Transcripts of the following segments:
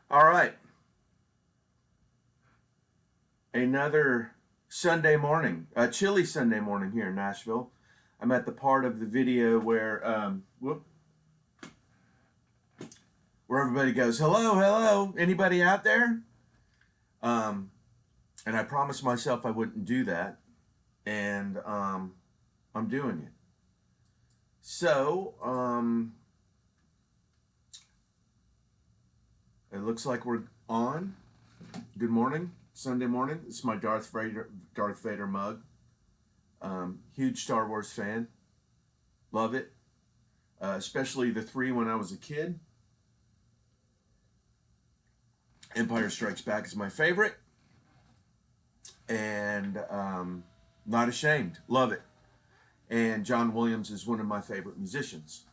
All right, another Sunday morning, a chilly Sunday morning here in Nashville. I'm at the part of the video where everybody goes, "Hello, hello, anybody out there?" Um, and I promised myself I wouldn't do that, and I'm doing it. So it looks like we're on. Good morning, Sunday morning. This is my Darth Vader mug. Huge Star Wars fan. Love it. Especially the three when I was a kid. Empire Strikes Back is my favorite. And not ashamed. Love it. And John Williams is one of my favorite musicians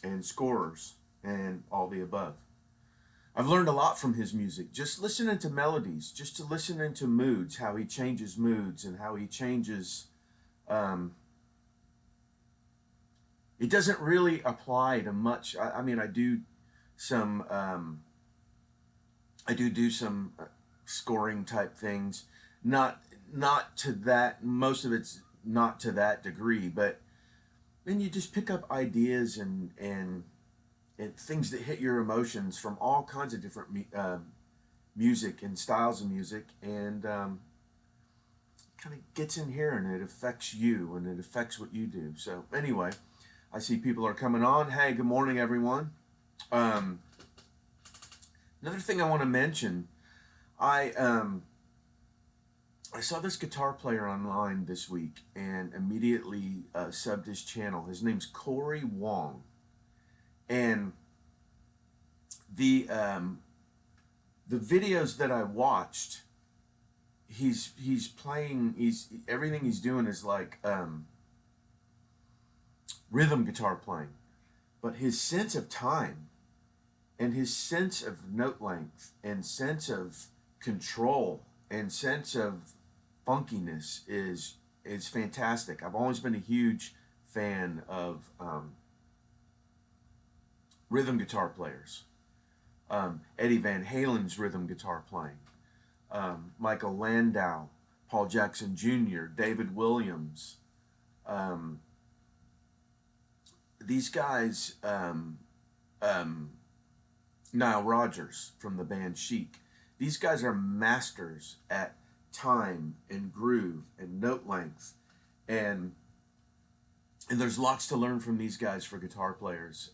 and scorers and all the above. I've learned a lot from his music, just listening to melodies, just to listening to moods, how he changes moods and how he changes. Um, it doesn't really apply to much. I mean, some, um, I do some scoring type things, not not to that. Most of it's not to that degree, but then you just pick up ideas and things that hit your emotions from all kinds of different music and styles of music, and kind of gets in here and it affects you and it affects what you do. So anyway, I see people are coming on. Hey, good morning, everyone. Um, Another thing I want to mention, I I saw this guitar player online this week and immediately subbed his channel. His name's Corey Wong, and the um, the videos that I watched, he's playing. He's everything he's doing is like rhythm guitar playing, but his sense of time and his sense of note length and sense of control and sense of funkiness is fantastic. I've always been a huge fan of rhythm guitar players. Eddie Van Halen's rhythm guitar playing, Michael Landau, Paul Jackson Jr., David Williams. Um, these guys, Nile Rodgers from the band Chic, these guys are masters at time and groove and note length, and and there's lots to learn from these guys for guitar players,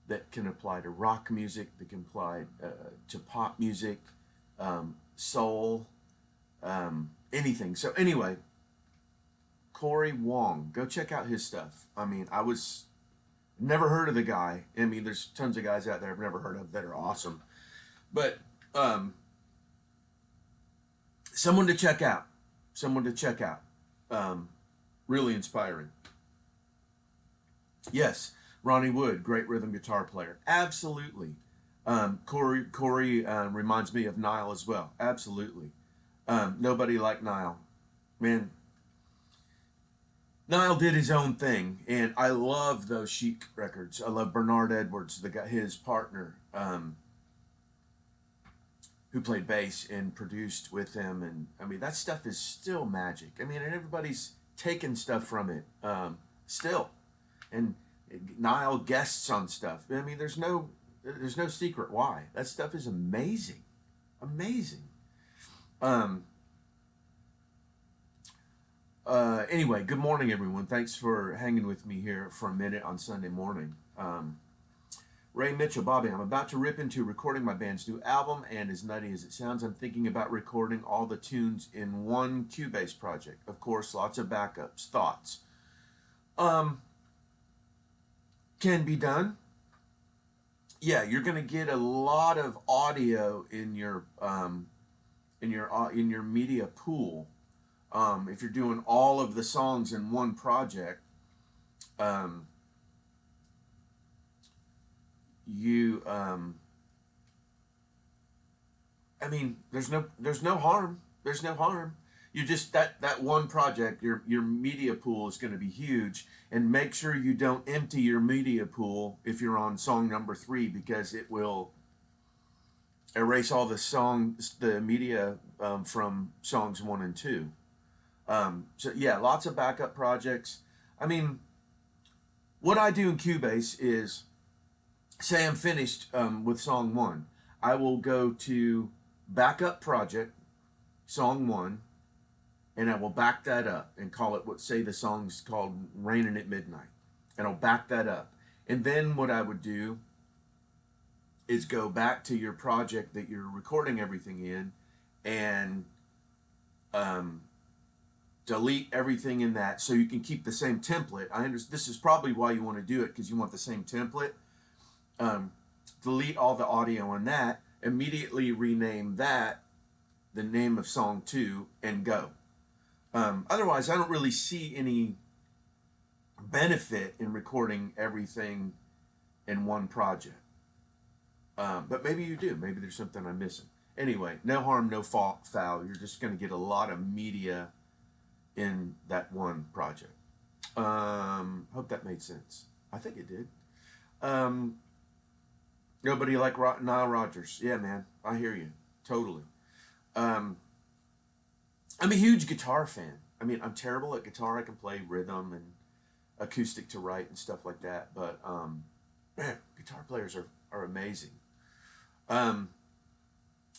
that can apply to rock music, that can apply to pop music, soul, anything. So anyway, Corey Wong, go check out his stuff. I mean, I was never heard of the guy. I mean, there's tons of guys out there I've never heard of that are awesome, but um, someone to check out. Someone to check out. Um, Really inspiring. Yes, Ronnie Wood, great rhythm guitar player. Absolutely. Corey reminds me of Nile as well. Absolutely. Nobody like Nile. Man, Nile did his own thing, and I love those Chic records. I love Bernard Edwards, the guy, his partner, who played bass and produced with him. And I mean, that stuff is still magic. I mean, and everybody's taken stuff from it, still. And Nile guests on stuff. I mean, there's no secret why. That stuff is amazing. Amazing. Um, anyway, good morning, everyone. Thanks for hanging with me here for a minute on Sunday morning. Ray Mitchell, Bobby, I'm about to rip into recording my band's new album, and as nutty as it sounds, I'm thinking about recording all the tunes in one Cubase project. Of course, lots of backups. Thoughts? Um, can be done. Yeah, you're going to get a lot of audio in your media pool. If you're doing all of the songs in one project, um, you I mean, there's no harm. There's no harm. You just that one project, your media pool is going to be huge, and make sure you don't empty your media pool if you're on song number 3, because erase all the songs, the media from songs 1 and 2. So yeah, lots of backup projects. I mean, what I do in Cubase is, say I'm finished with song 1, I will go to backup project, song 1, and I will back that up and call it, what, say the song's called Raining at Midnight, and I'll back that up. And then what I would do is go back to your project that you're recording everything in, and um, delete everything in that so you can keep the same template. I understand this is probably why you want to do it, because you want the same template. Um, delete all the audio in that, immediately rename that the name of song 2, and go. Otherwise, I don't really see any benefit in recording everything in one project. But maybe you do. Maybe there's something I'm missing. Anyway, no harm, no foul. You're just going to get a lot of media in that one project. Hope that made sense. I think it did. Nobody like Nile Rodgers. Yeah, man. I hear you. Totally. I'm a huge guitar fan. I mean, I'm terrible at guitar. I can play rhythm and acoustic to write and stuff like that. But man, guitar players are amazing.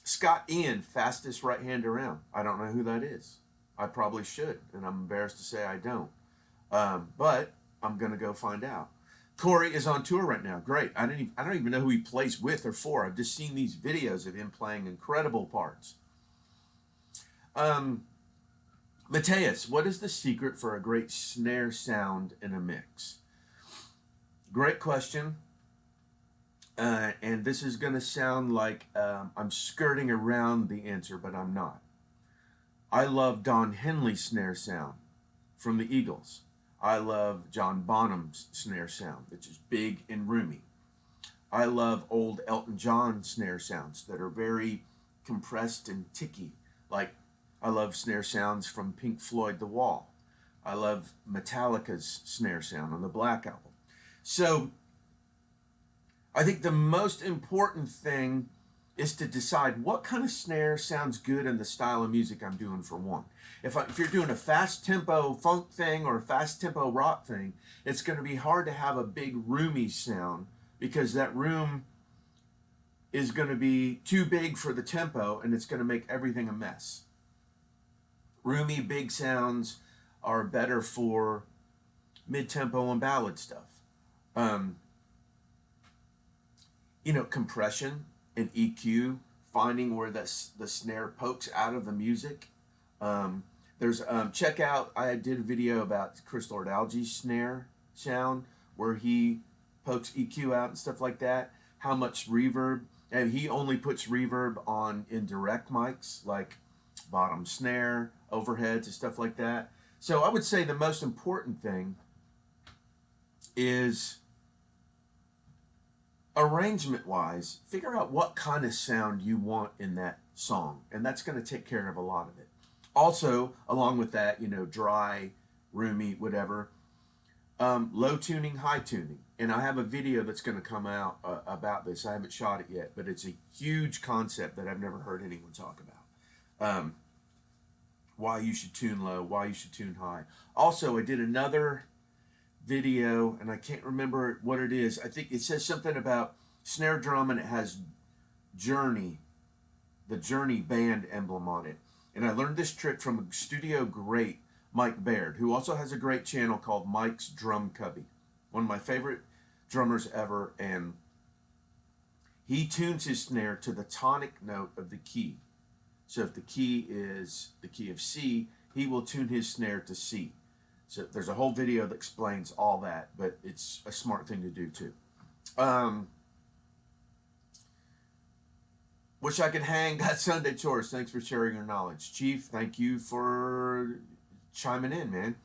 Scott Ian, fastest right hand around. I don't know who that is. I probably should, and I'm embarrassed to say I don't. But I'm gonna go find out. Corey is on tour right now. Great. I don't even know who he plays with or for. I've just seen these videos of him playing incredible parts. Mateus, what is the secret for a great snare sound in a mix? Great question. And this is going to sound like I'm skirting around the answer, but I'm not. I love Don Henley's snare sound from the Eagles. I love John Bonham's snare sound, which is big and roomy. I love old Elton John snare sounds that are very compressed and ticky. Like, I love snare sounds from Pink Floyd The Wall. I love Metallica's snare sound on the Black Album. So I think the most important thing is to decide what kind of snare sounds good in the style of music I'm doing for one. If you're doing a fast tempo funk thing or a fast tempo rock thing, it's going to be hard to have a big roomy sound, because that room is going to be too big for the tempo and it's going to make everything a mess. Roomy big sounds are better for mid-tempo and ballad stuff. Compression and EQ, finding where the snare pokes out of the music. Check out, I did a video about Chris Lord-Alge's snare sound, where he pokes EQ out and stuff like that. How much reverb, and he only puts reverb on indirect mics, like bottom snare, overheads, and stuff like that. So I would say the most important thing is, arrangement wise, figure out what kind of sound you want in that song, and that's going to take care of a lot of it. Also, along with that, dry, roomy, whatever, low tuning, high tuning. And I have a video that's going to come out about this. I haven't shot it yet, but it's a huge concept that I've never heard anyone talk about. Why you should tune low, why you should tune high. Also, I did another video, and I can't remember what it is. I think it says something about snare drum, and it has Journey, the Journey band emblem on it. And I learned this trick from a studio great, Mike Baird, who also has a great channel called Mike's Drum Cubby. One of my favorite drummers ever, and he tunes his snare to the tonic note of the key. So if the key is the key of C, he will tune his snare to C. So there's a whole video that explains all that, but it's a smart thing to do too. Wish I could hang. Got Sunday chores. Thanks for sharing your knowledge. Chief, thank you for chiming in, man.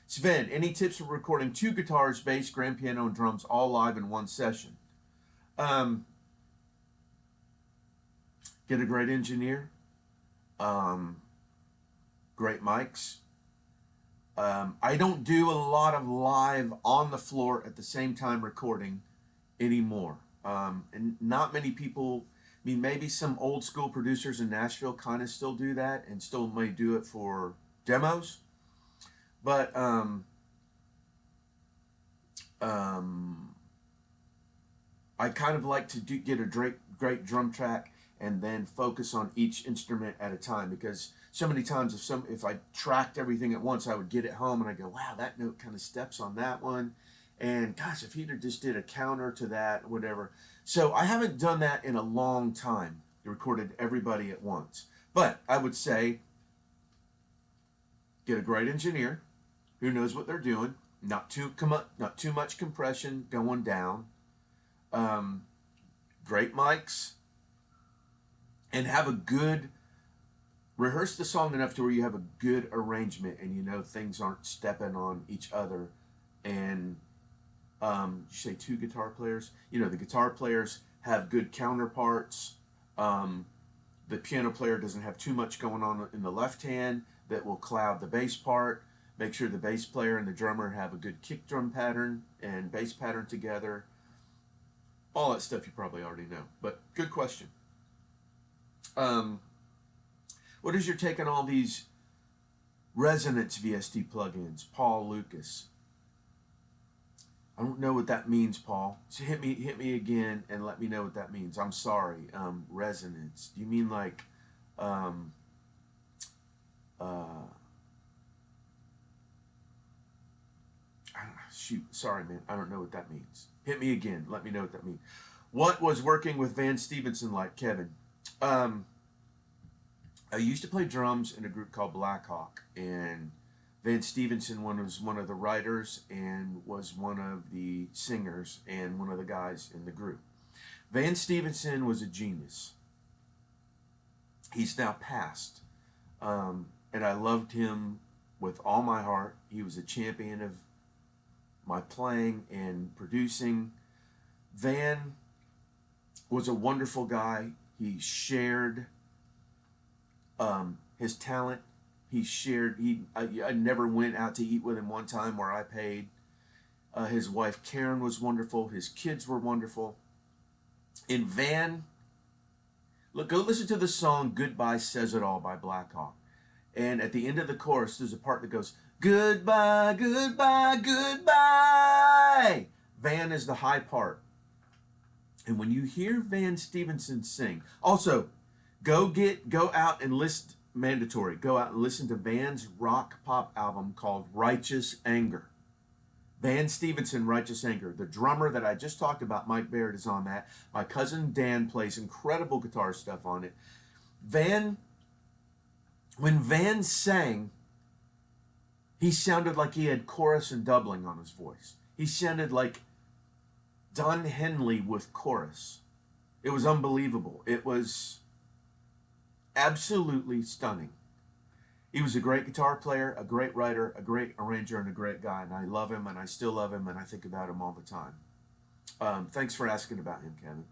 Sven, any tips for recording 2 guitars, bass, grand piano, and drums all live in one session? Get a great engineer. Great mics. I don't do a lot of live on the floor at the same time recording anymore. And not many people, mean, maybe some old school producers in Nashville kind of still do that and still may do it for demos. But um, I kind of like to get a great drum track and then focus on each instrument at a time, because so many times if I tracked everything at once, I would get it home and I go, wow, that note kind of steps on that one, and gosh, if he just did a counter to that, whatever. So I haven't done that in a long time. Recorded everybody at once, but I would say get a great engineer who knows what they're doing. Not too much compression going down. Great mics, and have a good rehearse the song enough to where you have a good arrangement and you know things aren't stepping on each other. And you say two guitar players, you know, the guitar players have good counterparts. The piano player doesn't have too much going on in the left hand that will cloud the bass part. Make sure the bass player and the drummer have a good kick drum pattern and bass pattern together. All that stuff you probably already know, but good question. What is your take on all these resonance VST plugins? Paul Lucas. I don't know what that means, Paul. So hit me again and let me know what that means. I'm sorry. Resonance. Do you mean like shoot, sorry man, I don't know what that means. Hit me again, let me know what that means. What was working with Van Stevenson like, Kevin? I used to play drums in a group called Black Hawk, and Van Stevenson was one of the writers and was one of the singers and one of the guys in the group. Van Stevenson was a genius. He's now passed, and I loved him with all my heart. He was a champion of my playing and producing. Van was a wonderful guy. He shared his talent. I never went out to eat with him one time where I paid. His wife Karen was wonderful. His kids were wonderful. And Van, look, go listen to the song "Goodbye Says It All" by Black Hawk. And at the end of the chorus, there's a part that goes, "Goodbye, goodbye, goodbye." Van is the high part. And when you hear Van Stevenson sing, also go out and listen, mandatory, go out and listen to Van's rock pop album called Righteous Anger. Van Stevenson, Righteous Anger. The drummer that I just talked about, Mike Barrett, is on that. My cousin Dan plays incredible guitar stuff on it. When Van sang, he sounded like he had chorus and doubling on his voice. He sounded like Don Henley with chorus. It was unbelievable. It was absolutely stunning. He was a great guitar player, a great writer, a great arranger, and a great guy. And I love him, and I still love him, and I think about him all the time. Thanks for asking about him, Kevin.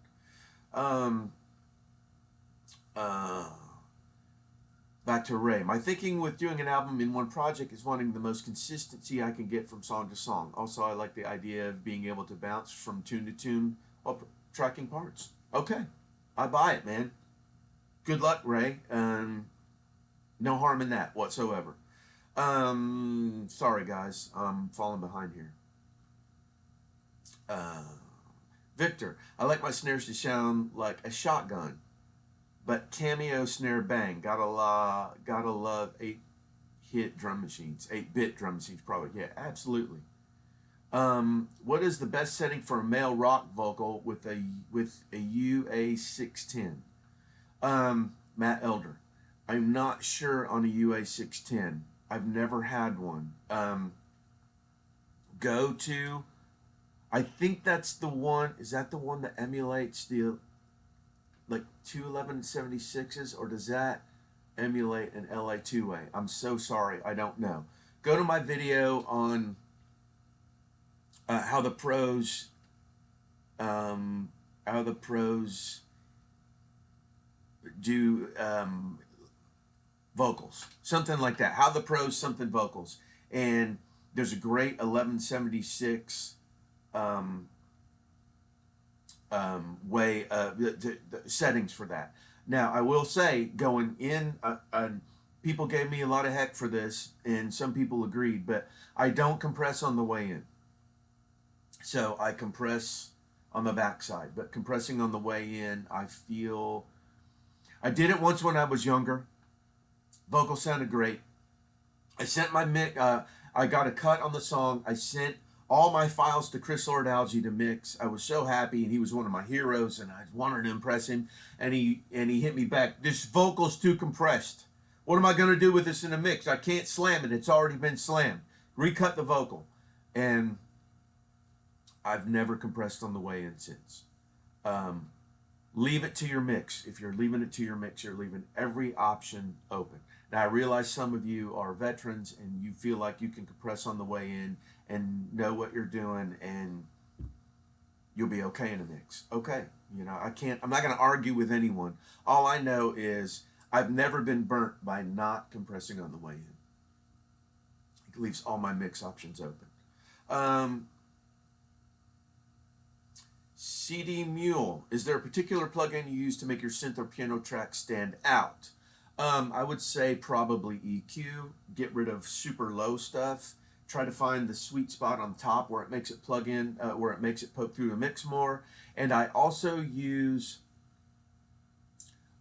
Back to Ray. My thinking with doing an album in one project is wanting the most consistency I can get from song to song. Also, I like the idea of being able to bounce from tune to tune while tracking parts. Okay, I buy it, man. Good luck, Ray. No harm in that whatsoever. Sorry, guys. I'm falling behind here. Victor, I like my snares to sound like a shotgun, but cameo snare bang. Gotta love 8-bit drum machines. 8-bit drum machines, probably. Yeah, absolutely. What is the best setting for a male rock vocal with a UA610? Matt Elder. I'm not sure on a UA610. I've never had one. I think that's the one. Is that the one that emulates the like 21176s, or does that emulate an LA2A? I'm so sorry, I don't know. Go to my video on how the pros do vocals, something like that. How the pros something vocals, and there's a great 1176 the settings for that. Now, I will say, going in, people gave me a lot of heck for this, and some people agreed, but I don't compress on the way in. So I compress on the backside, but compressing on the way in, I feel. I did it once when I was younger. Vocal sounded great. I sent my mic. I got a cut on the song. I sent all my files to Chris Lord-Alge to mix. I was so happy, and he was one of my heroes, and I wanted to impress him. And he hit me back. This vocal's too compressed. What am I going to do with this in a mix? I can't slam it. It's already been slammed. Recut the vocal, and I've never compressed on the way in since. Leave it to your mix. If you're leaving it to your mix, you're leaving every option open. Now, I realize some of you are veterans and you feel like you can compress on the way in and know what you're doing and you'll be okay in a mix. Okay. I'm not going to argue with anyone. All I know is I've never been burnt by not compressing on the way in. It leaves all my mix options open. CD Mule, is there a particular plugin you use to make your synth or piano track stand out? I would say probably EQ. Get rid of super low stuff. Try to find the sweet spot on top where it makes it plug in, where it makes it poke through the mix more. And I also use,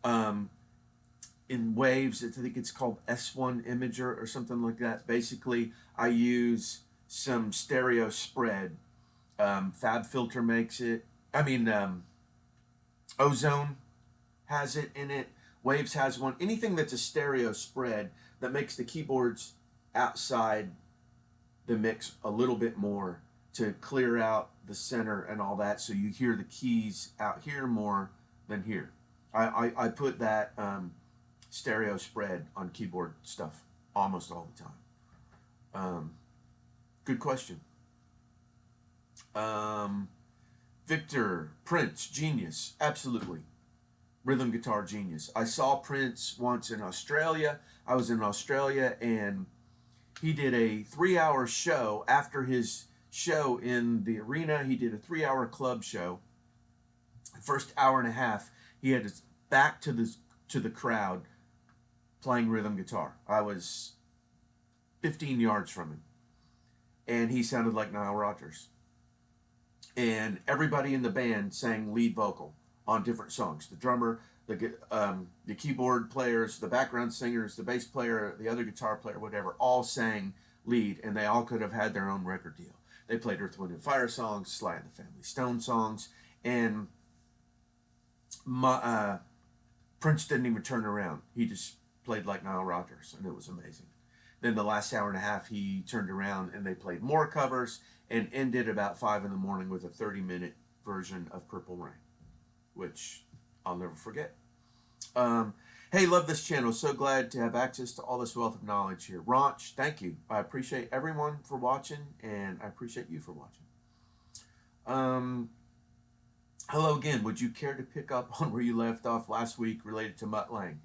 in Waves, I think it's called S1 Imager or something like that. Basically, I use some stereo spread. FabFilter makes it. Ozone has it in it. Waves has one. Anything that's a stereo spread that makes the keyboards outside the mix a little bit more to clear out the center and all that, so you hear the keys out here more than here. I put that stereo spread on keyboard stuff almost all the time. Good question. Victor, Prince, genius, absolutely. Rhythm guitar genius. I saw Prince once in Australia. I was in Australia and he did a 3-hour show. After his show in the arena, he did a 3-hour club show. The first hour and a half, he had his back to the crowd playing rhythm guitar. I was 15 yards from him. And he sounded like Nile Rodgers. And everybody in the band sang lead vocal on different songs. The drummer, the keyboard players, the background singers, the bass player, the other guitar player, whatever, all sang lead, and they all could have had their own record deal. They played Earth, Wind, and Fire songs, Sly and the Family Stone songs, and Prince didn't even turn around. He just played like Nile Rodgers, and it was amazing. Then the last hour and a half, he turned around, and they played more covers, and ended about 5 in the morning with a 30-minute version of Purple Rain, which I'll never forget. Hey, love this channel. So glad to have access to all this wealth of knowledge here. Raunch, thank you. I appreciate everyone for watching, and I appreciate you for watching. Hello again. Would you care to pick up on where you left off last week related to Mutt Lange?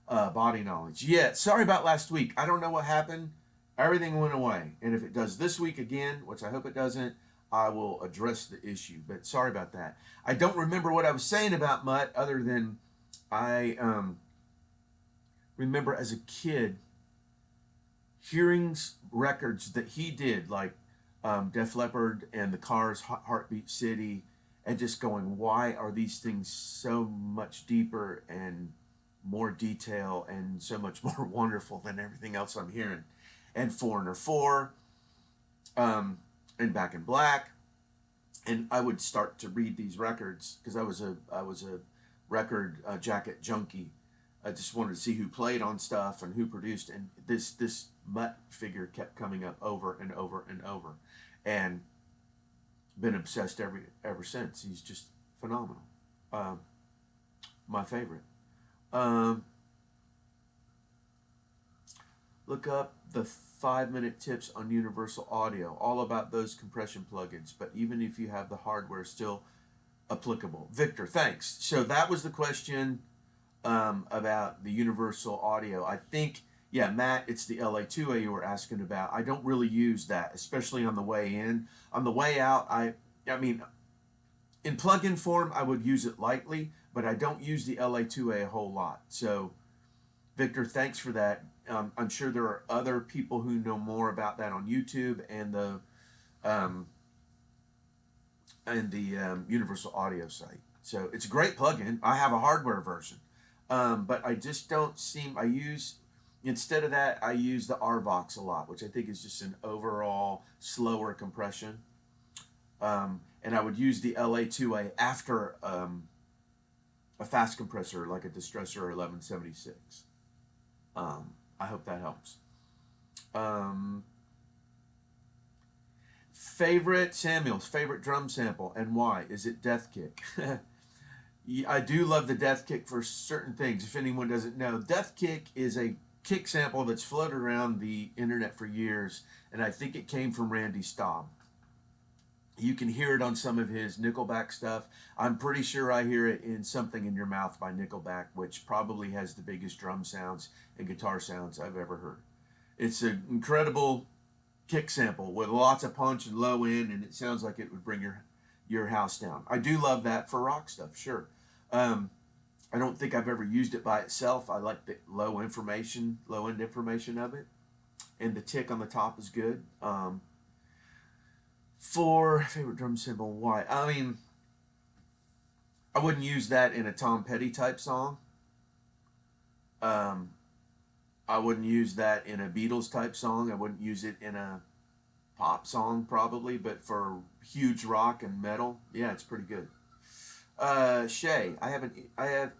Body knowledge. Yeah, sorry about last week. I don't know what happened. Everything went away. And if it does this week again, which I hope it doesn't, I will address the issue. But sorry about that. I don't remember what I was saying about Mutt other than I remember as a kid hearing records that he did, like Def Leppard and the Cars' Heartbeat City, and just going, why are these things so much deeper and more detail and so much more wonderful than everything else I'm hearing? And Foreigner 4, and Back in Black, and I would start to read these records because I was a record jacket junkie. I just wanted to see who played on stuff and who produced, and this Mutt figure kept coming up over and over and over, and been obsessed ever since. He's just phenomenal. My favorite. Look up the 5-minute tips on Universal Audio, all about those compression plugins, but even if you have the hardware, still applicable. Victor, thanks. So that was the question about the Universal Audio. I think, yeah, Matt, it's the LA2A you were asking about. I don't really use that, especially on the way in. On the way out, I mean, in plug-in form, I would use it lightly, but I don't use the LA2A a whole lot. So, Victor, thanks for that. I'm sure there are other people who know more about that on YouTube and the um, Universal Audio site. So it's a great plugin. I have a hardware version, but I just don't seem. I use instead of that, I use the RVox a lot, which I think is just an overall slower compression. And I would use the LA2A after a fast compressor like a Distressor 1176. I hope that helps. Samuel's favorite drum sample and why? Is it Death Kick? I do love the Death Kick for certain things. If anyone doesn't know, Death Kick is a kick sample that's floated around the internet for years, and I think it came from Randy Staub. You can hear it on some of his Nickelback stuff. I'm pretty sure I hear it in Something in Your Mouth by Nickelback, which probably has the biggest drum sounds and guitar sounds I've ever heard. It's an incredible kick sample with lots of punch and low end, and it sounds like it would bring your house down. I do love that for rock stuff, sure. I don't think I've ever used it by itself. I like the low end information of it, and the tick on the top is good. For favorite drum cymbal, why? I mean, I wouldn't use that in a Tom Petty type song. I wouldn't use that in a Beatles type song. I wouldn't use it in a pop song probably, but for huge rock and metal, yeah, it's pretty good. Shay, I have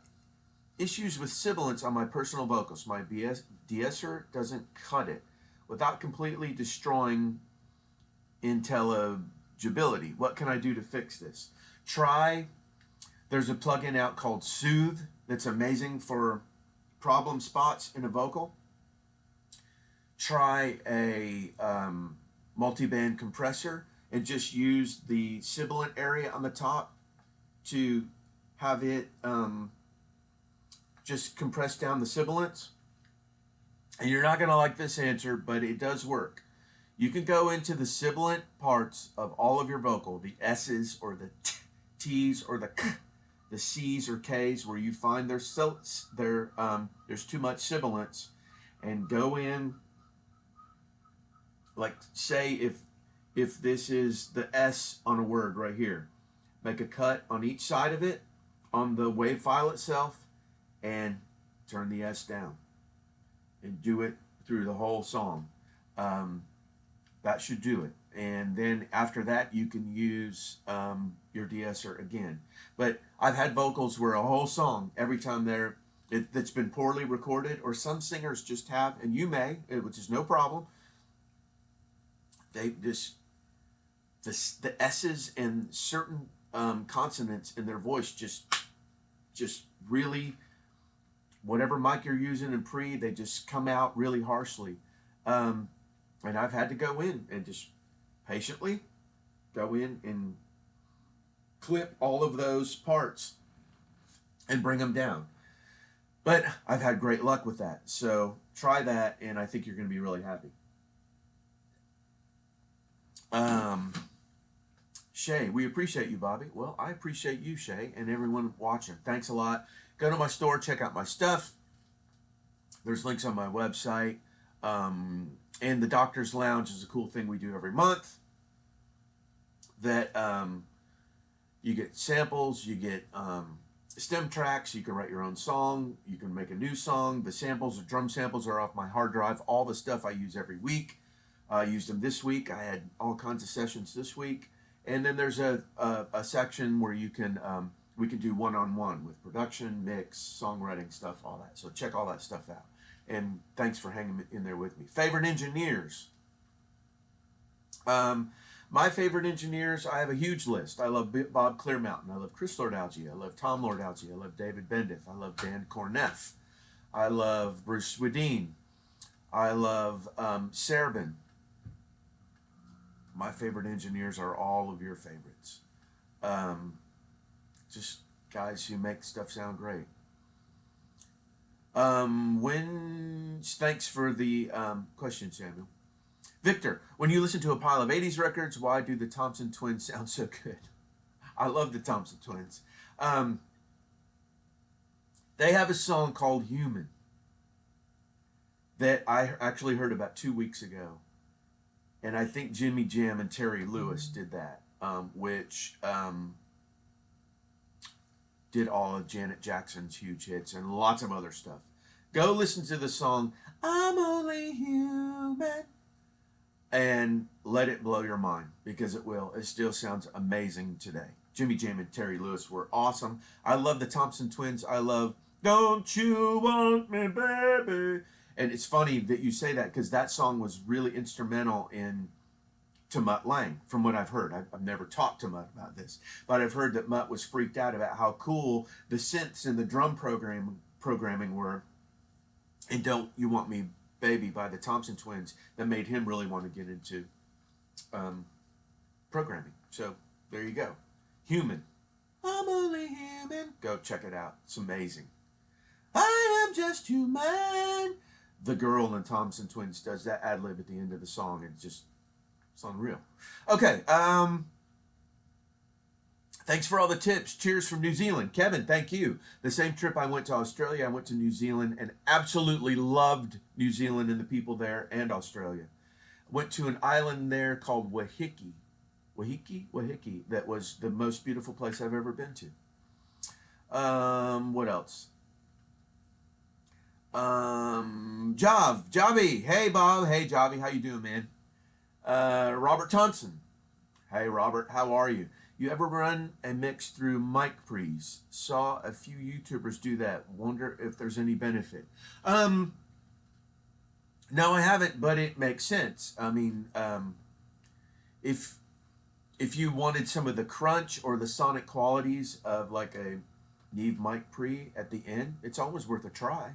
issues with sibilance on my personal vocals. My de-esser doesn't cut it without completely destroying intelligibility. What can I do to fix this? There's a plugin out called Soothe that's amazing for problem spots in a vocal. Try a multi-band compressor and just use the sibilant area on the top to have it just compress down the sibilants. And you're not going to like this answer, but it does work. You can go into the sibilant parts of all of your vocal, the S's or the T's or the K, the C's or K's, where you find there's too much sibilance, and go in, like say if this is the S on a word right here, make a cut on each side of it on the wave file itself and turn the S down and do it through the whole song. That should do it. And then after that, you can use your de-esser again. But I've had vocals where a whole song, every time that's been poorly recorded, or some singers just have, and you may, which is no problem, the S's and certain consonants in their voice just really, whatever mic you're using in pre, they just come out really harshly. And I've had to go in and just patiently go in and clip all of those parts and bring them down. But I've had great luck with that. So try that, and I think you're going to be really happy. Shay, we appreciate you, Bobby. Well, I appreciate you, Shay, and everyone watching. Thanks a lot. Go to my store, check out my stuff. There's links on my website. And the Doctor's Lounge is a cool thing we do every month. That you get samples, you get stem tracks, you can write your own song, you can make a new song. The samples, the drum samples are off my hard drive. All the stuff I use every week. I used them this week. I had all kinds of sessions this week. And then there's a section where you can we can do one-on-one with production, mix, songwriting stuff, all that. So check all that stuff out. And thanks for hanging in there with me. Favorite engineers. My favorite engineers, I have a huge list. I love Bob Clearmountain. I love Chris Lord-Alge. I love Tom Lord-Alge. I love David Bendith. I love Dan Corneff. I love Bruce Swedeen. I love Serban. My favorite engineers are all of your favorites. Just guys who make stuff sound great. Thanks for the question, Samuel. Victor, when you listen to a pile of 80s records, why do the Thompson Twins sound so good? I love the Thompson Twins. Um, they have a song called Human that I actually heard about 2 weeks ago. And I think Jimmy Jam and Terry Lewis did that, which did all of Janet Jackson's huge hits and lots of other stuff. Go listen to the song I'm Only Human and let it blow your mind, because it will. It still sounds amazing today. Jimmy Jam and Terry Lewis were awesome. I love the Thompson Twins. I love Don't You Want Me Baby. And it's funny that you say that, because that song was really instrumental in to Mutt Lange, from what I've heard. I've never talked to Mutt about this, but I've heard that Mutt was freaked out about how cool the synths and the drum programming were in Don't You Want Me Baby by the Thompson Twins, that made him really want to get into programming. So there you go. Human. I'm only human. Go check it out. It's amazing. I am just human. The girl in Thompson Twins does that ad lib at the end of the song. It's unreal. Okay. Thanks for all the tips. Cheers from New Zealand. Kevin, thank you. The same trip I went to Australia, I went to New Zealand and absolutely loved New Zealand and the people there, and Australia. Went to an island there called Wahiki. Wahiki. That was the most beautiful place I've ever been to. What else? Javi. Hey, Bob. Hey, Javi. How you doing, man? Robert Thompson. Hey, Robert. How are you? You ever run a mix through mic pre's? Saw a few YouTubers do that. Wonder if there's any benefit. No, I haven't, but it makes sense. I mean, if you wanted some of the crunch or the sonic qualities of like a Neve mic pre at the end, it's always worth a try.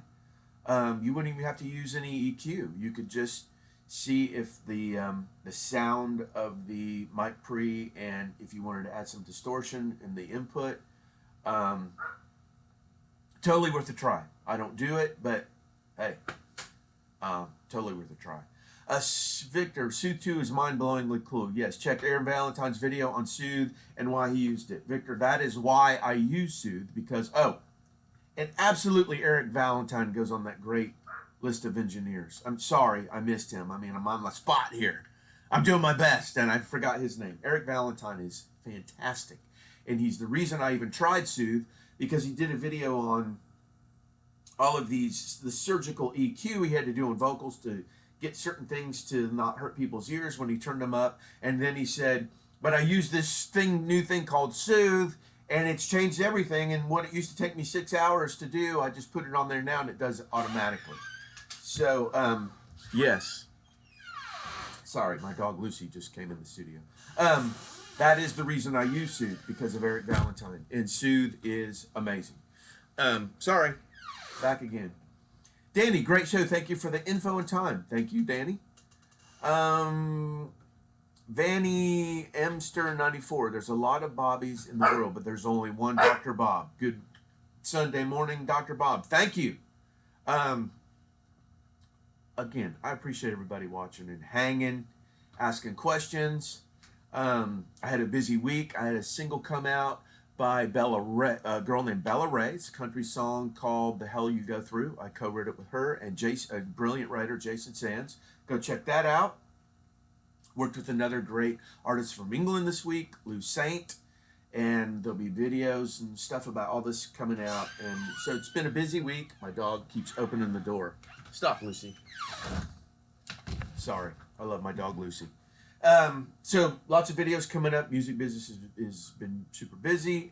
You wouldn't even have to use any EQ. You could just see if the sound of the mic pre, and if you wanted to add some distortion in the input, totally worth a try. I don't do it, but hey, totally worth a try. Victor, Soothe 2 is mind-blowingly cool. Yes, check Aaron Valentine's video on Soothe and why he used it. Victor, that is why I use Soothe, because, and absolutely Eric Valentine goes on that great list of engineers. I'm sorry I missed him. I mean, I'm on my spot here. I'm doing my best, and I forgot his name. Eric Valentine is fantastic, and he's the reason I even tried Soothe, because he did a video on all of the surgical EQ he had to do on vocals to get certain things to not hurt people's ears when he turned them up, and then he said, but I use this new thing called Soothe, and it's changed everything, and what it used to take me 6 hours to do, I just put it on there now, and it does it automatically. So, yes. Sorry, my dog Lucy just came in the studio. That is the reason I use Soothe, because of Eric Valentine. And Soothe is amazing. Sorry. Back again. Danny, great show. Thank you for the info and time. Thank you, Danny. Vanny Emster 94. There's a lot of Bobbies in the world, but there's only one Dr. Bob. Good Sunday morning, Dr. Bob. Thank you. Again, I appreciate everybody watching and hanging, asking questions. I had a busy week. I had a single come out by Bella Ray, a girl named Bella Ray. It's a country song called The Hell You Go Through. I co-wrote it with her and Jason, a brilliant writer, Jason Sands. Go check that out. Worked with another great artist from England this week, Lou Saint, and there'll be videos and stuff about all this coming out. And so it's been a busy week. My dog keeps opening the door. Stop, Lucy. Sorry, I love my dog Lucy. So lots of videos coming up. Music business has been super busy.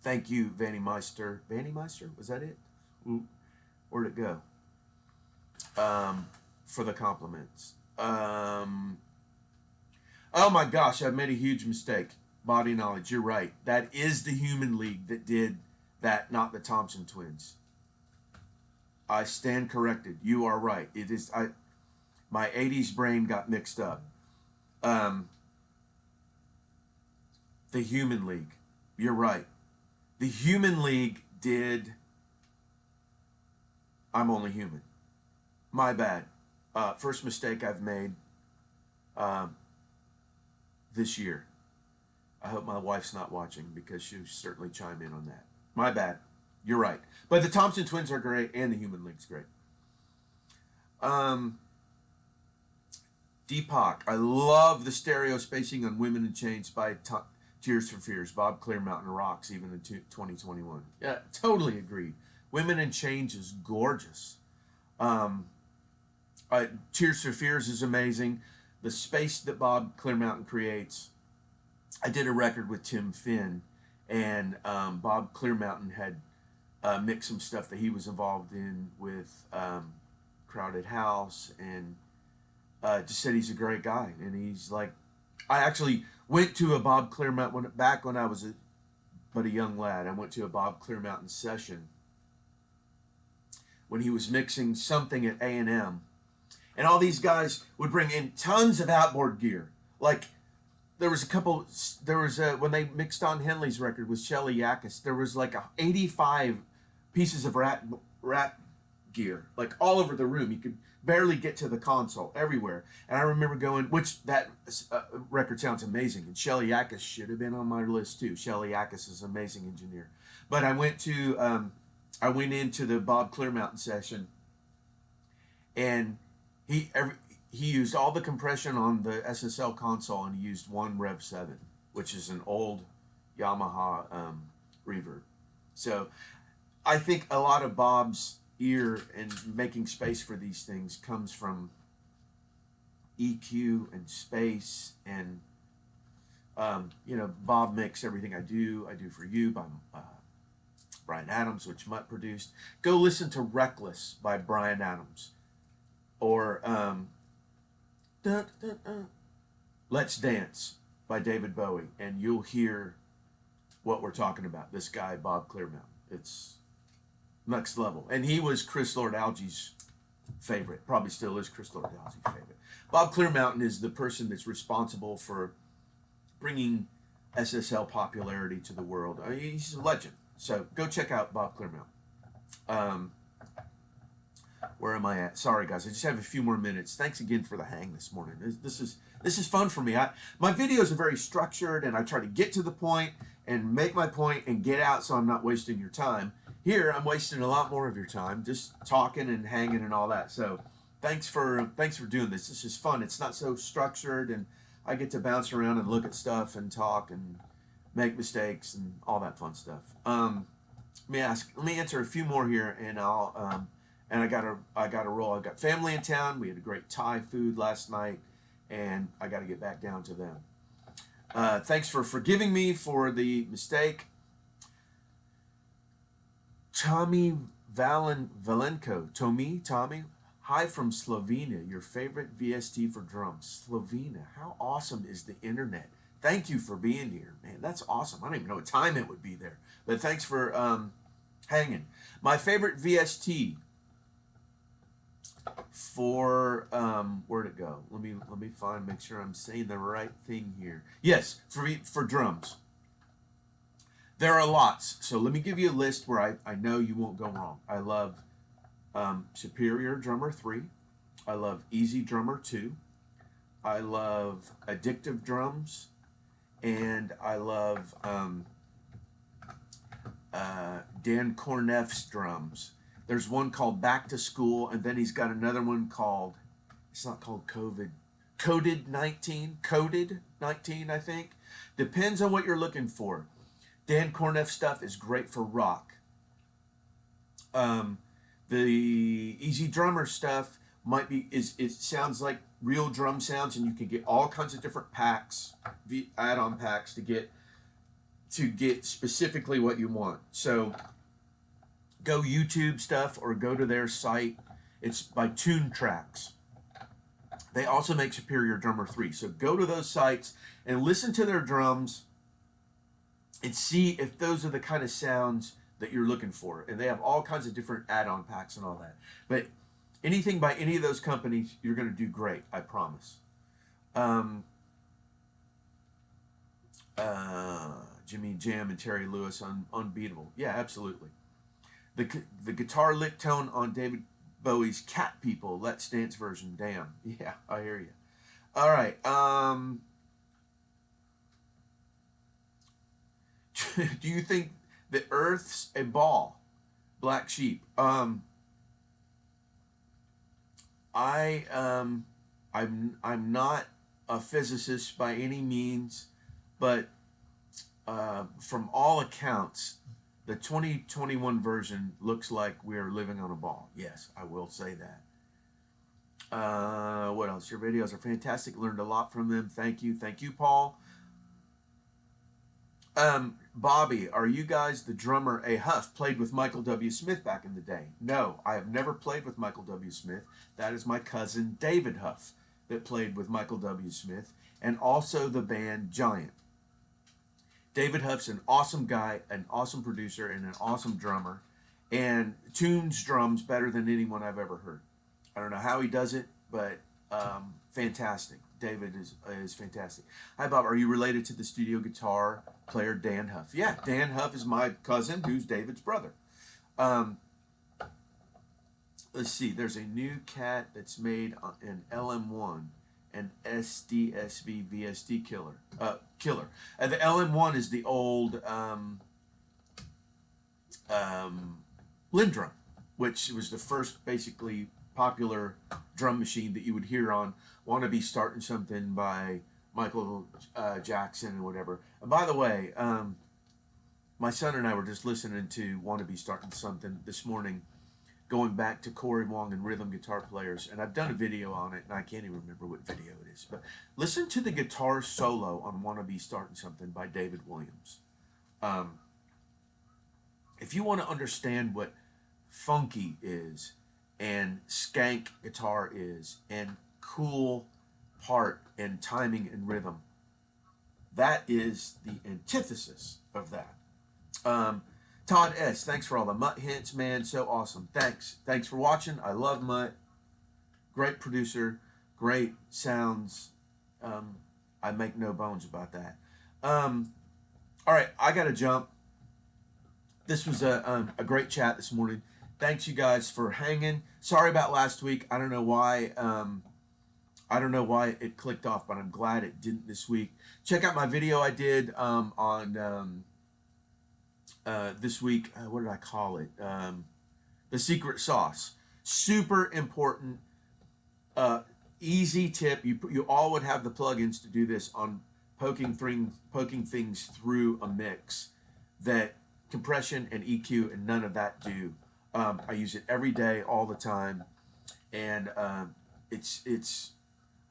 Thank you, Vanny Meister. Vanny Meister, was that it? Ooh, where'd it go? For the compliments. Oh my gosh, I've made a huge mistake. Body knowledge, you're right. That is the Human League that did that, not the Thompson Twins. I stand corrected. You are right. It is. My 80s brain got mixed up. The Human League. You're right. The Human League did I'm Only Human. My bad. First mistake I've made this year. I hope my wife's not watching because she'll certainly chime in on that. My bad. You're right. But the Thompson Twins are great, and the Human League's great. Deepak, I love the stereo spacing on Women in Chains by Tears for Fears, Bob Clearmountain Rocks, even in 2021. Yeah, totally agreed. Women in Chains is gorgeous. Um, Tears for Fears is amazing. The space that Bob Clearmountain creates. I did a record with Tim Finn, and Bob Clearmountain had mixed some stuff that he was involved in with Crowded House, and just said he's a great guy. And he's like, I actually went to a Bob Clearmountain back when I was a young lad. I went to a Bob Clearmountain session when he was mixing something at A&M, and all these guys would bring in tons of outboard gear. Like there was when they mixed Don Henley's record with Shelly Yakis, there was like 85 pieces of rat gear, like all over the room. You could barely get to the console everywhere. And I remember going, which that record sounds amazing, and Shelly Yakis should have been on my list too. Shelly Yakis is an amazing engineer. But I went into the Bob Clearmountain session, and he used all the compression on the SSL console, and he used one Rev 7, which is an old Yamaha reverb. So I think a lot of Bob's ear and making space for these things comes from EQ and space, and Bob makes Everything I Do for You by Bryan Adams, which Mutt produced. Go listen to Reckless by Bryan Adams, or Let's Dance by David Bowie, and you'll hear what we're talking about. This guy, Bob Clearmountain, it's next level. And he was Chris Lord-Alge's favorite, probably still is Chris Lord-Alge's favorite. Bob Clearmountain is the person that's responsible for bringing SSL popularity to the world. I mean, he's a legend. So go check out Bob Clearmountain. Where am I at? Sorry, guys. I just have a few more minutes. Thanks again for the hang this morning. This is fun for me. My videos are very structured, and I try to get to the point and make my point and get out, so I'm not wasting your time. Here, I'm wasting a lot more of your time, just talking and hanging and all that. So thanks for doing this. This is fun. It's not so structured, and I get to bounce around and look at stuff and talk and make mistakes and all that fun stuff. Let me answer a few more here, and I gotta roll. I've got family in town. We had a great Thai food last night, and I got to get back down to them. Thanks for forgiving me for the mistake. Tommy Valenko. Tommy. Hi from Slovenia. Your favorite VST for drums. Slovenia. How awesome is the internet? Thank you for being here, man. That's awesome. I don't even know what time it would be there, but thanks for hanging. My favorite VST for where'd it go? Let me make sure I'm saying the right thing here. Yes, for drums. There are lots, so let me give you a list where I know you won't go wrong. I love Superior Drummer 3. I love Easy Drummer 2. I love Addictive Drums, and I love Dan Corneff's drums. There's one called Back to School, and then he's got another one called, it's not called Coded 19, I think. Depends on what you're looking for. Dan Corneff stuff is great for rock. The Easy Drummer stuff it sounds like real drum sounds, and you can get all kinds of different packs, add-on packs to get specifically what you want. So go YouTube stuff or go to their site. It's by Tune Tracks. They also make Superior Drummer 3. So go to those sites and listen to their drums and see if those are the kind of sounds that you're looking for. And they have all kinds of different add-on packs and all that. But anything by any of those companies, you're going to do great, I promise. Jimmy Jam and Terry Lewis on Unbeatable. Yeah, absolutely. The guitar lick tone on David Bowie's Cat People Let's Dance version. Damn. Yeah, I hear you. All right. Do you think the Earth's a ball? Black sheep. I I'm not a physicist by any means, but from all accounts, the 2021 version looks like we're living on a ball. Yes, I will say that. What else? Your videos are fantastic. Learned a lot from them. Thank you, Paul. Bobby, are you guys the drummer A Huff played with Michael W. Smith back in the day? No, I have never played with Michael W. Smith. That is my cousin David Huff that played with Michael W. Smith and also the band Giant. David Huff's an awesome guy, an awesome producer, and an awesome drummer, and tunes drums better than anyone I've ever heard. I don't know how he does it, but fantastic. David is fantastic. Hi, Bob. Are you related to the studio guitar player Dan Huff? Yeah, Dan Huff is my cousin, who's David's brother. Let's see. There's a new cat that's made in LM1 and SDSV VSD killer. The LM1 is the old Lindrum, which was the first basically popular drum machine that you would hear on "Wanna Be Starting Something" by Michael Jackson or whatever. And by the way, my son and I were just listening to "Wanna Be Starting Something" this morning, going back to Corey Wong and rhythm guitar players, and I've done a video on it, and I can't even remember what video it is. But listen to the guitar solo on "Wanna Be Starting Something" by David Williams. If you want to understand what funky is, and skank guitar is, and cool part and timing and rhythm, that is the antithesis of that. Todd S., thanks for all the Mutt hints, man, so awesome. Thanks for watching. I love Mutt. Great producer, great sounds. I make no bones about that. All right, I got to jump. This was a great chat this morning. Thanks, you guys, for hanging. Sorry about last week. I don't know why. I don't know why it clicked off, but I'm glad it didn't this week. Check out my video I did on this week. What did I call it? The secret sauce. Super important. Easy tip. You all would have the plugins to do this on poking things through a mix that compression and EQ and none of that do. I use it every day, all the time, and it's.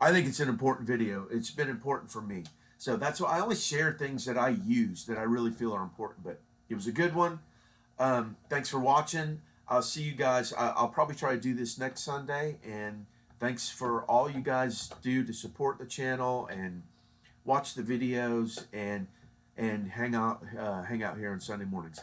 I think it's an important video. It's been important for me, so that's why I only share things that I use that I really feel are important. But it was a good one. Thanks for watching. I'll see you guys. I'll probably try to do this next Sunday, and thanks for all you guys do to support the channel and watch the videos and hang out here on Sunday mornings.